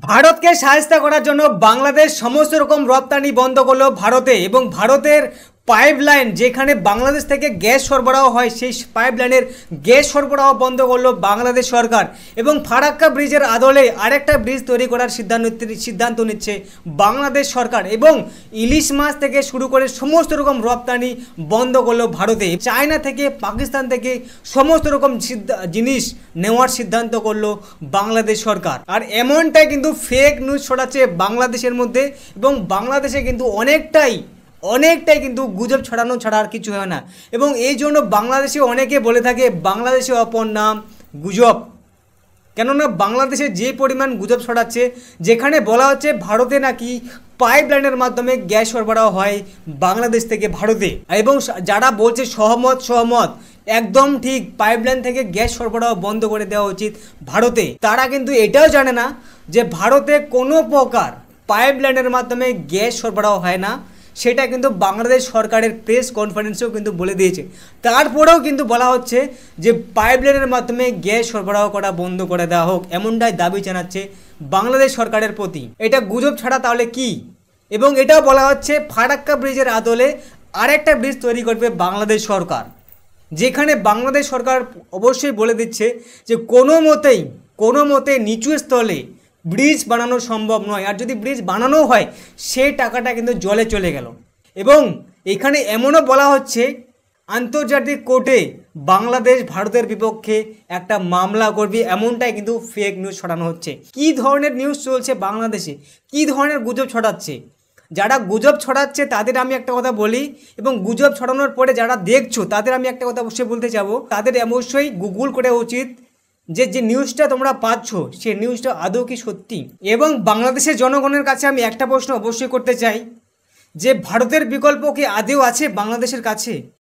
ভারতকে সাহায্য করার জন্য বাংলাদেশ সমস্ত রকম রপ্তানি বন্ধ করলো ভারতে, এবং ভারতের পাইপলাইন যেখানে বাংলাদেশ থেকে গ্যাস সরবরাহ হয় সেই পাইপলাইনের গ্যাস সরবরাহ বন্ধ করলো বাংলাদেশ সরকার। এবং ফারাক্কা ব্রিজের আদলে আরেকটা ব্রিজ তৈরি করার সিদ্ধান্ত নিচ্ছে বাংলাদেশ সরকার। এবং ইলিশ মাছ থেকে শুরু করে সমস্ত রকম রপ্তানি বন্ধ করলো ভারতে। চায়না থেকে, পাকিস্তান থেকে সমস্ত রকম জিনিস নেওয়ার সিদ্ধান্ত করলো বাংলাদেশ সরকার। আর এমনটাই কিন্তু ফেক নিউজ ছড়াচ্ছে বাংলাদেশের মধ্যে, এবং বাংলাদেশে কিন্তু অনেকটাই কিন্তু গুজব ছড়ানো ছাড়া আর কিছু হয় না। এবং এই জন্য বাংলাদেশে অনেকে বলে থাকে বাংলাদেশে অপর নাম গুজব। কেননা বাংলাদেশে যে পরিমাণ গুজব ছড়াচ্ছে, যেখানে বলা হচ্ছে ভারতে নাকি পাইপলাইনের মাধ্যমে গ্যাস সরবরাহ হয় বাংলাদেশ থেকে ভারতে, এবং যারা বলছে সহমত একদম ঠিক, পাইপলাইন থেকে গ্যাস সরবরাহ বন্ধ করে দেওয়া উচিত ভারতে, তারা কিন্তু এটাও জানে না যে ভারতে কোনো প্রকার পাইপলাইনের মাধ্যমে গ্যাস সরবরাহ হয় না। সেটা কিন্তু বাংলাদেশ সরকারের প্রেস কনফারেন্সেও কিন্তু বলে দিয়েছে। তারপরেও কিন্তু বলা হচ্ছে যে পাইপলাইনের মাধ্যমে গ্যাস সরবরাহ করা বন্ধ করে দেওয়া হোক, এমনটাই দাবি জানাচ্ছে বাংলাদেশ সরকারের প্রতি। এটা গুজব ছাড়া তাহলে কি? এবং এটাও বলা হচ্ছে ফারাক্কা ব্রিজের আদলে আরেকটা ব্রিজ তৈরি করবে বাংলাদেশ সরকার, যেখানে বাংলাদেশ সরকার অবশ্যই বলে দিচ্ছে যে কোনো মতেই নিচু স্থলে ব্রিজ বানানো সম্ভব নয়, আর যদি ব্রিজ বানানো হয় সেই টাকাটা কিন্তু জলে চলে গেল। এবং এখানে এমনও বলা হচ্ছে আন্তর্জাতিক কোর্টে বাংলাদেশ ভারতের বিপক্ষে একটা মামলা করবে, এমনটাই কিন্তু ফেক নিউজ ছড়ানো হচ্ছে। কি ধরনের নিউজ চলছে বাংলাদেশে, কি ধরনের গুজব ছড়াচ্ছে? যারা গুজব ছড়াচ্ছে তাদের আমি একটা কথা বলি, এবং গুজব ছড়ানোর পরে যারা দেখছো তাদের আমি একটা কথা অবশ্যই বলতে যাব, তাদের অবশ্যই গুগল করা উচিত যে নিউজটা তোমরা পাচ্ছ সেই নিউজটা আদৌ কি সত্যি। এবং বাংলাদেশের জনগণের কাছে আমি একটা প্রশ্ন অবশ্যই করতে চাই, যে ভারতের বিকল্প কি আদৌ আছে বাংলাদেশের কাছে?